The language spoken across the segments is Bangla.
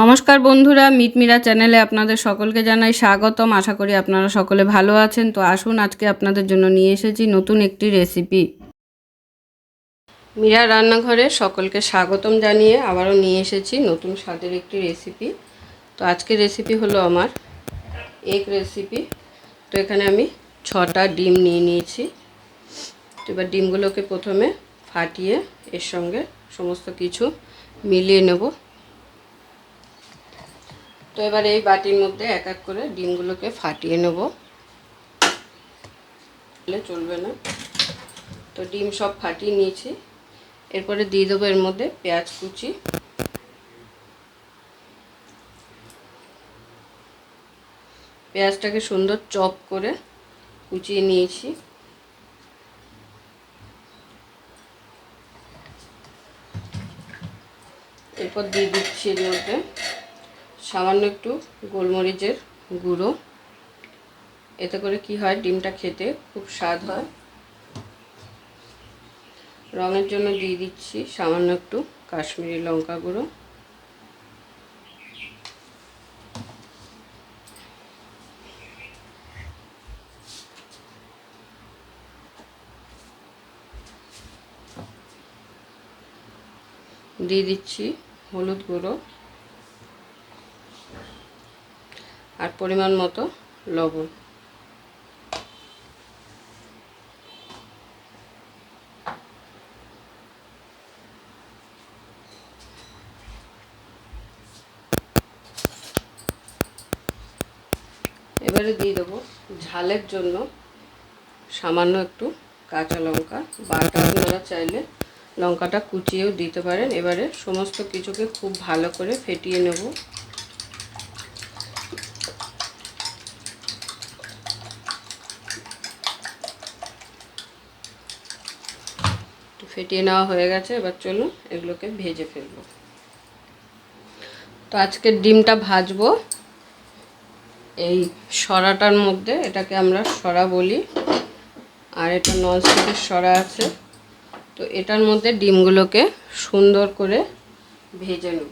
নমস্কার বন্ধুরা, মিটমিরা চ্যানেলে আপনাদের সকলকে জানাই স্বাগতম। আশা করি আপনারা সকলে ভালো আছেন। তো আসুন, আজকে আপনাদের জন্য নিয়ে এসেছি নতুন একটি রেসিপি। মীরা রান্নাঘরে সকলকে স্বাগতম জানিয়ে আবারও নিয়ে এসেছি নতুন স্বাদের একটি রেসিপি। তো আজকের রেসিপি হলো আমার এগ রেসিপি। তো এখানে আমি 6টা ডিম নিয়ে নিয়েছি। তো এবার ডিমগুলোকে প্রথমে ফাটিয়ে এর সঙ্গে সমস্ত কিছু মিলিয়ে নেব। তো এবার এই বাটির মধ্যে এক এক করে ডিমগুলোকে ফাটিয়ে নেব, চলবে না। তো ডিম সব ফাটিয়ে নিয়েছি। এরপরে দিয়ে দেবো এর মধ্যে পেঁয়াজ কুচি, পেঁয়াজটাকে সুন্দর চপ করে কুচিয়ে নিয়েছি। এরপর দিয়ে দিচ্ছি এর মধ্যে সামান্য একটু গোলমরিচের গুঁড়ো। এতে করে কি হয়, ডিমটা খেতে খুব স্বাদ হয়। রঙের জন্য দিয়ে দিচ্ছি সামান্য একটু কাশ্মীরি লঙ্কা গুঁড়ো। দিয়ে দিচ্ছি হলুদ গুঁড়ো আর পরিমাণ মতো লবণ। এবারে দিয়ে দেবো ঝালের জন্য সামান্য একটু কাঁচা লঙ্কা বাটা। আপনারা চাইলে লঙ্কাটা কুচিয়েও দিতে পারেন। এবারে সমস্ত কিছুকে খুব ভালো করে ফেটিয়ে নেব। ফেটিয়ে নেওয়া হয়ে গেছে। এবার চলুন এগুলোকে ভেজে ফেলবো। তো আজকে ডিমটা ভাজবো এই সরাটার মধ্যে। এটাকে আমরা সরা বলি, আর এটা ননস্টিকের সরা আছে। তো এটার মধ্যে ডিমগুলোকে সুন্দর করে ভেজে নেব।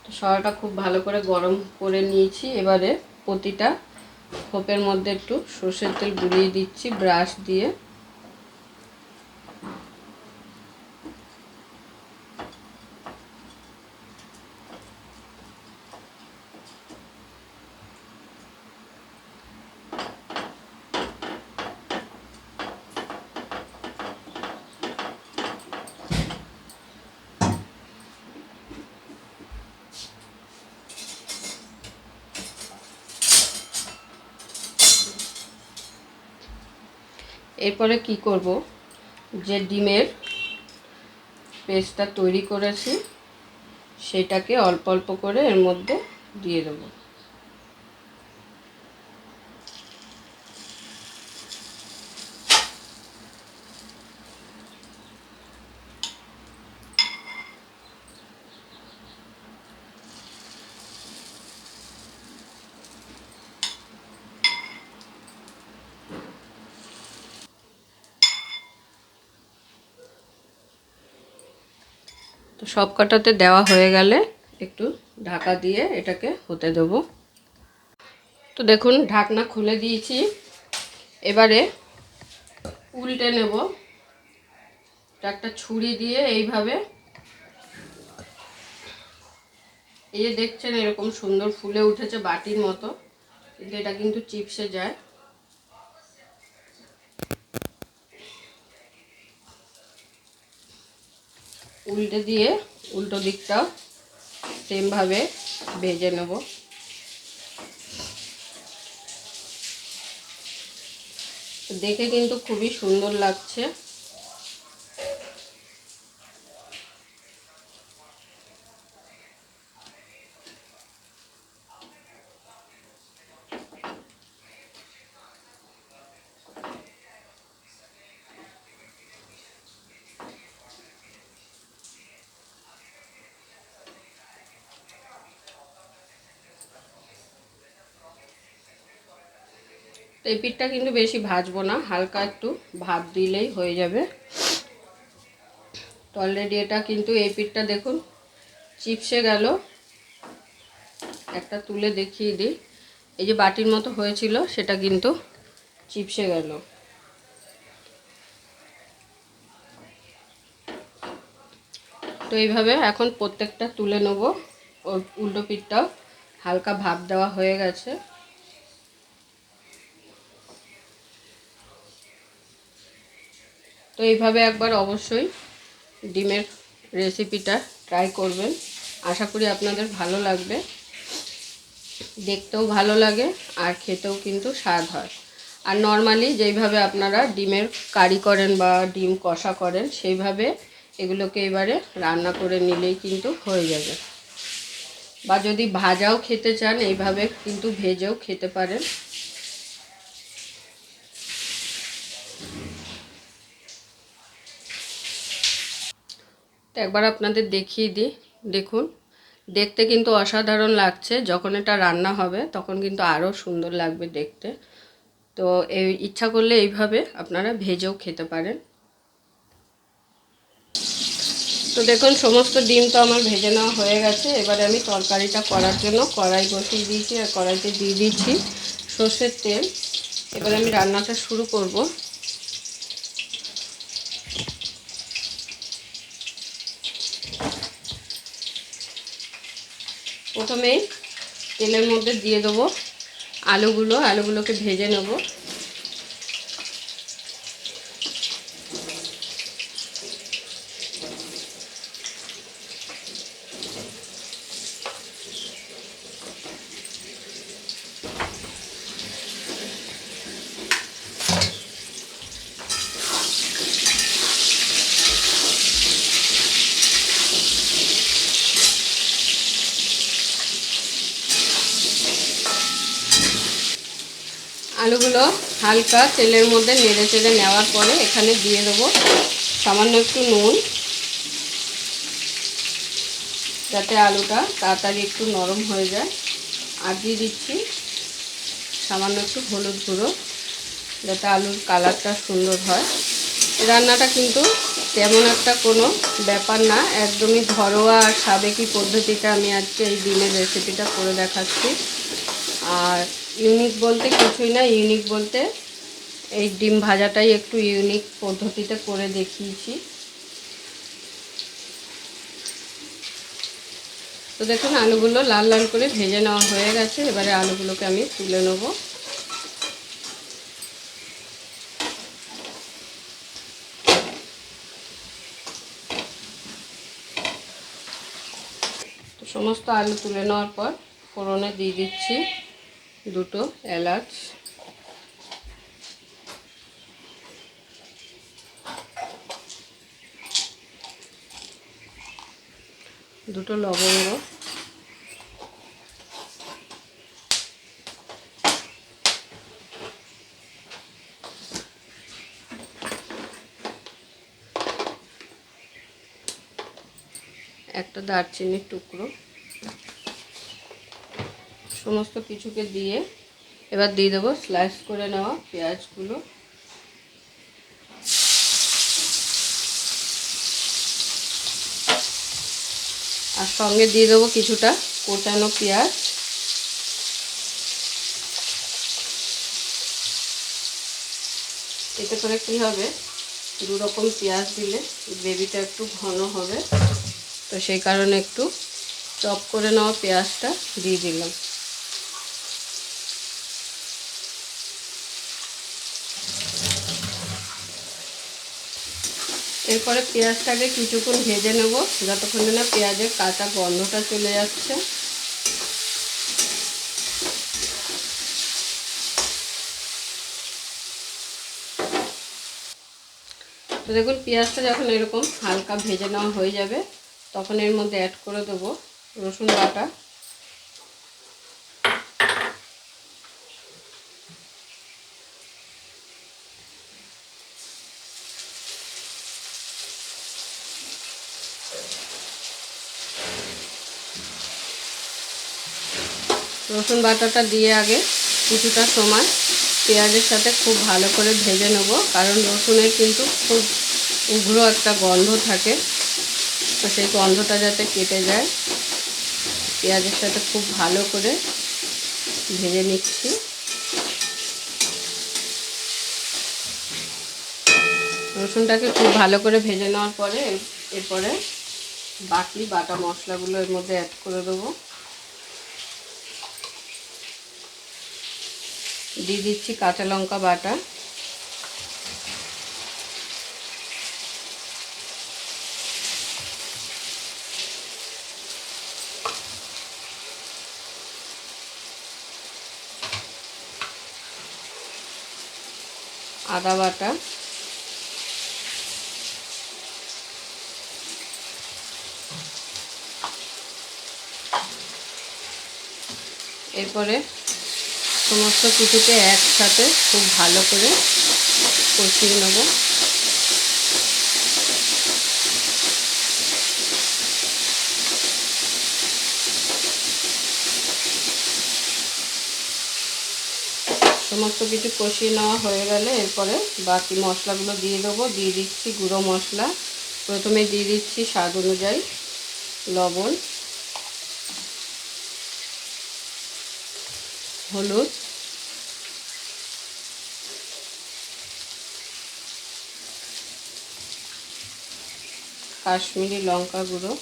তো সরাটা খুব ভালো করে গরম করে নিয়েছি। এবারে প্রতিটা খোপের মধ্যে একটু সরষের তেল বুলিয়ে দিচ্ছি ব্রাশ দিয়ে। এরপরে কি করব, যে ডিমের পেস্টটা তৈরি করেছি সেটাকে অল্প অল্প করে এর মধ্যে দিয়ে দেবো। তো সব কটাতে দেওয়া হয়ে গেলে একটু ঢাকা দিয়ে এটাকে হতে দেব। তো দেখুন ঢাকনা খুলে দিয়েছি। এবারে উল্টে নেব। একটা ছুরি দিয়ে এইভাবে, এই যে দেখছেন এরকম সুন্দর ফুলে উঠেছে বাটির মতো, কিন্তু এটা কিন্তু চিপসে যায়। উল্টে দিয়ে উল্টো দিকটাও সেমভাবে ভেজে নেব। দেখে কিন্তু খুবই সুন্দর লাগছে। তো এই পিঠটা কিন্তু বেশি ভাজবো না, হালকা একটু ভাপ দিলেই হয়ে যাবে। তো অলরেডি এটা কিন্তু এই পিঠটা দেখুন চিপসে গেল। একটা তুলে দেখিয়ে দিই, এই যে বাটির মতো হয়েছিল সেটা কিন্তু চিপসে গেল। তো এইভাবে এখন প্রত্যেকটা তুলে নেব। ওর উল্টো পিঠটাও হালকা ভাপ দেওয়া হয়ে গেছে। তো এইভাবে একবার অবশ্যই ডিমের রেসিপিটা ট্রাই করবেন, আশা করি আপনাদের ভালো লাগবে, দেখতেও ভালো লাগে আর খেতেও কিন্তু স্বাদ হয়। আর নর্মালি যেইভাবে আপনারা ডিমের কারি করেন বা ডিম কষা করেন সেইভাবে এগুলোকে এবারে রান্না করে নিলেই কিন্তু হয়ে যাবে। বা যদি ভাজাও খেতে চান এইভাবে কিন্তু ভেজেও খেতে পারেন। তো একবার আপনাদের দেখিয়ে দিই, দেখুন দেখতে কিন্তু অসাধারণ লাগছে, যখন এটা রান্না হবে তখন কিন্তু আরও সুন্দর লাগবে দেখতে। তো এই ইচ্ছা করলে এইভাবে আপনারা ভেজেও খেতে পারেন। তো দেখুন সমস্ত ডিম তো আমার ভেজে নেওয়া হয়ে গেছে। এবারে আমি তরকারিটা করার জন্য কড়াই বসিয়ে দিয়েছি আর কড়াইতে দিয়ে দিচ্ছি সর্ষের তেল। এবারে আমি রান্নাটা শুরু করব। প্রথমেই তেলের মধ্যে দিয়ে দেবো আলুগুলোকে ভেজে নেব। আলুগুলো হালকা তেলের মধ্যে নেড়ে চেড়ে নেওয়ার পরে এখানে দিয়ে দেবো সামান্য একটু নুন, যাতে আলুটা তাড়াতাড়ি একটু নরম হয়ে যায়। আর দিয়ে দিচ্ছি সামান্য একটু হলুদ গুঁড়ো, যাতে আলুর কালারটা সুন্দর হয়। রান্নাটা কিন্তু তেমন একটা কোনো ব্যাপার না, একদমই ঘরোয়া আর সাবেকি পদ্ধতিতে আমি আজকে এই ডিমের রেসিপিটা করে দেখাচ্ছি। আর ইউনিক বলতে কিছুই না, ইউনিক বলতে এই ডিম ভাজাটাই একটু ইউনিক পদ্ধতিতে করে দেখিয়েছি। তো দেখুন আলুগুলো লাল লাল করে ভেজে নেওয়া হয়ে গেছে। এবারে আলুগুলোকে আমি তুলে নেব। তো সমস্ত আলু তুলে নেওয়ার পর ফোড়নে দিয়ে দিচ্ছি দুটো এলাচ, দুটো লবঙ্গ, একটা দারচিনির টুকরো, সমস্ত কিছুকে দিয়ে এবার দিয়ে দেবো স্লাইস করে নেওয়া পেঁয়াজগুলো। আর সঙ্গে দিয়ে দেবো কিছুটা কোচানো পেঁয়াজ। এতে করে কী হবে, দু রকম পেঁয়াজ দিলে গ্রেভিটা একটু ঘন হবে, তো সেই কারণে একটু চপ করে নেওয়া পেঁয়াজটা দিয়ে দিলাম। এরপরে পেঁয়াজটাকে কিছুক্ষণ ভেজে নেব, যতক্ষণ না পেঁয়াজের কাঁচা গন্ধটা চলে যাচ্ছে। তো দেখুন পেঁয়াজটা যখন এরকম হালকা ভেজে নেওয়া হয়ে যাবে তখন এর মধ্যে অ্যাড করে দেবো রসুন বাটা। রসুন বাটাটা দিয়ে আগে কিছুটা সময় পেঁয়াজের সাথে খুব ভালো করে ভেজে নেব, কারণ রসুনের কিন্তু খুব উগ্র একটা গন্ধ থাকে। তো সেই গন্ধটা যাতে কেটে যায়, পেঁয়াজের সাথে খুব ভালো করে ভেজে নিচ্ছি। রসুনটাকে খুব ভালো করে ভেজে নেওয়ার পরে এরপরে বাকি বাটা মশলাগুলো এর মধ্যে অ্যাড করে দেবো। দিয়ে দিচ্ছি কাঁচা লঙ্কা বাটা, আদা বাটা, এরপরে সমস্ত কিছুকে একসাথে খুব ভালো করে কষিয়ে নেব। সমস্ত কিছু কষিয়ে নেওয়া হয়ে গেলে এরপরে বাকি মশলাগুলো দিয়ে দেবো। দিয়ে দিচ্ছি গুঁড়ো মশলা, প্রথমে দিয়ে দিচ্ছি স্বাদ অনুযায়ী লবণ, হলুদ, কাশ্মীরি লঙ্কা গুঁড়ো,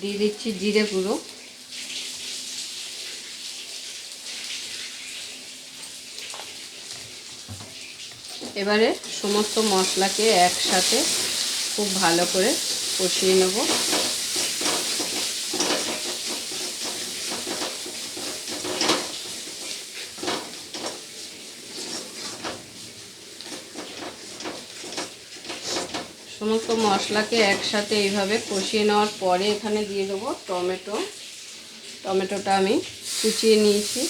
দিয়ে দিচ্ছি জিরে গুঁড়ো, এবারে সমস্ত মশলাকে একসাথে খুব ভালো করে কষিয়ে নেব। সমস্ত মশলাকে একসাথে এইভাবে কষিয়ে নেওয়ার পরে এখানে দিয়ে দেবো টমেটো। টমেটোটা আমি কুচিয়ে নিয়েছি।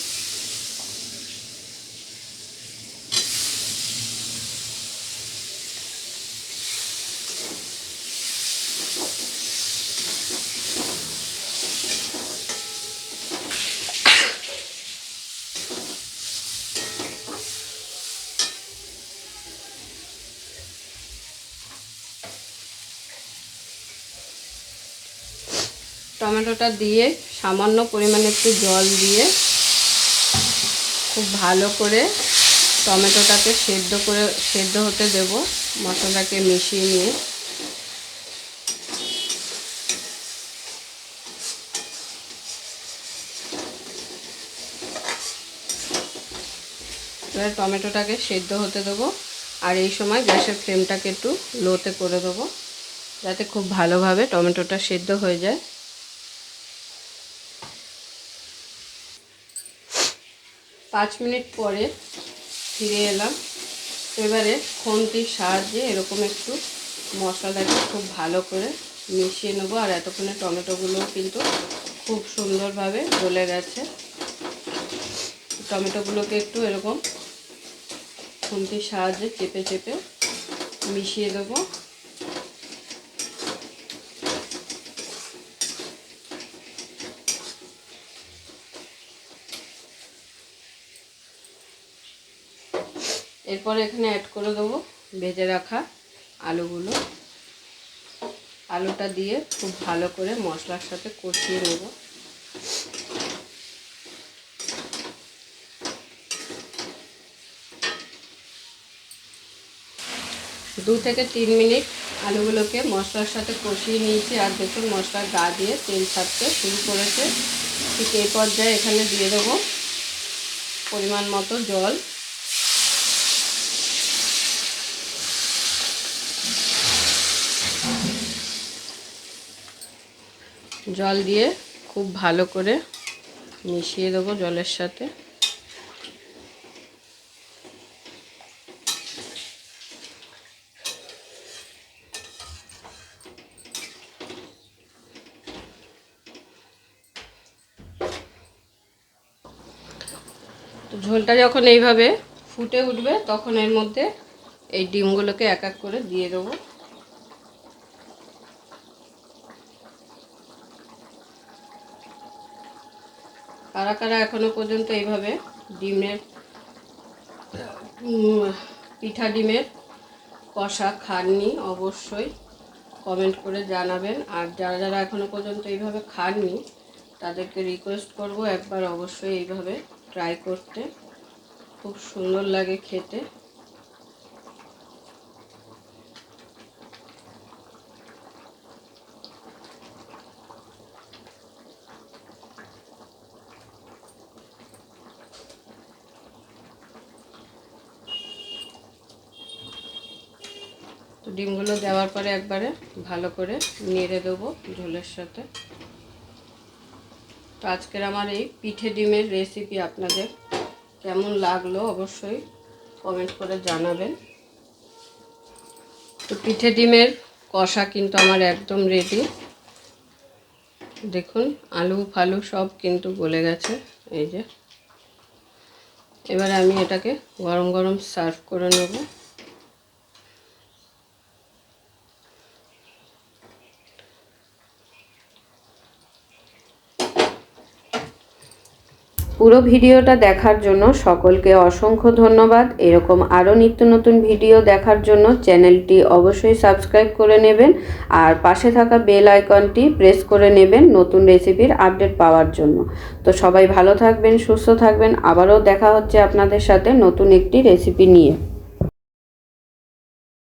টমেটোটা দিয়ে সামান্য পরিমাণে একটু জল দিয়ে খুব ভালো করে টমেটোটাকে সেদ্ধ হতে দেব, মশলাটাকে মিশিয়ে নিয়ে। এবার টমেটোটাকে সেদ্ধ হতে দেবো, আর এই সময় গ্যাসের ফ্লেমটাকে একটু লোতে করে দেবো, যাতে খুব ভালোভাবে টমেটোটা সেদ্ধ হয়ে যায়। 5 মিনিট পরে ফিরে এলাম। এবারে খুন্তির সাহায্যে এরকম একটু মশলাটাকে খুব ভালো করে মিশিয়ে নেবো। আর এতক্ষণে টমেটোগুলো কিন্তু খুব সুন্দরভাবে গলে গেছে। টমেটোগুলোকে একটু এরকম খুন্তির সাহায্যে চেপে চেপে মিশিয়ে দেবো। এরপর এখানে অ্যাড করে দেবো ভেজে রাখা আলুগুলো। আলুটা দিয়ে খুব ভালো করে মশলার সাথে কষিয়ে নেব। 2 থেকে 3 মিনিট আলুগুলোকে মশলার সাথে কষিয়ে নিয়েছি। আর দেখুন মশলার গা দিয়ে তেল ছাড়তে শুরু করেছে। ঠিক এই পর্যায়ে এখানে দিয়ে দেবো পরিমাণ মতো জল। জল দিয়ে খুব ভালো করে মিশিয়ে দেবো জলের সাথে। তো ঝোলটা যখন এইভাবে ফুটে উঠবে তখন এর মধ্যে এই ডিমগুলোকে এক এক করে দিয়ে দেবো। কারা কারা এখনো পর্যন্ত এইভাবে ডিমের পিঠা ডিমের কষা খাননি অবশ্যই কমেন্ট করে জানাবেন। আর যারা যারা এখনো পর্যন্ত এইভাবে খাননি তাদেরকে রিকোয়েস্ট করব একবার অবশ্যই এইভাবে ট্রাই করতে, খুব সুন্দর লাগে খেতে। তো ডিমগুলো দেওয়ার পরে একবারে ভালো করে নেড়ে দেবো ঝোলের সাথে। তো আজকের আমার এই পিঠে ডিমের রেসিপি আপনাদের কেমন লাগলো অবশ্যই কমেন্ট করে জানাবেন। তো পিঠে ডিমের কষা কিন্তু আমার একদম রেডি। দেখুন আলু ফালু সব কিন্তু গলে গেছে। এই যে এবারে আমি এটাকে গরম গরম সার্ভ করে নেব। পুরো ভিডিওটা দেখার জন্য সকলকে অসংখ্য ধন্যবাদ। এরকম আরও নিত্য নতুন ভিডিও দেখার জন্য চ্যানেলটি অবশ্যই সাবস্ক্রাইব করে নেবেন আর পাশে থাকা বেল আইকনটি প্রেস করে নেবেন নতুন রেসিপির আপডেট পাওয়ার জন্য। তো সবাই ভালো থাকবেন, সুস্থ থাকবেন। আবারও দেখা হচ্ছে আপনাদের সাথে নতুন একটি রেসিপি নিয়ে।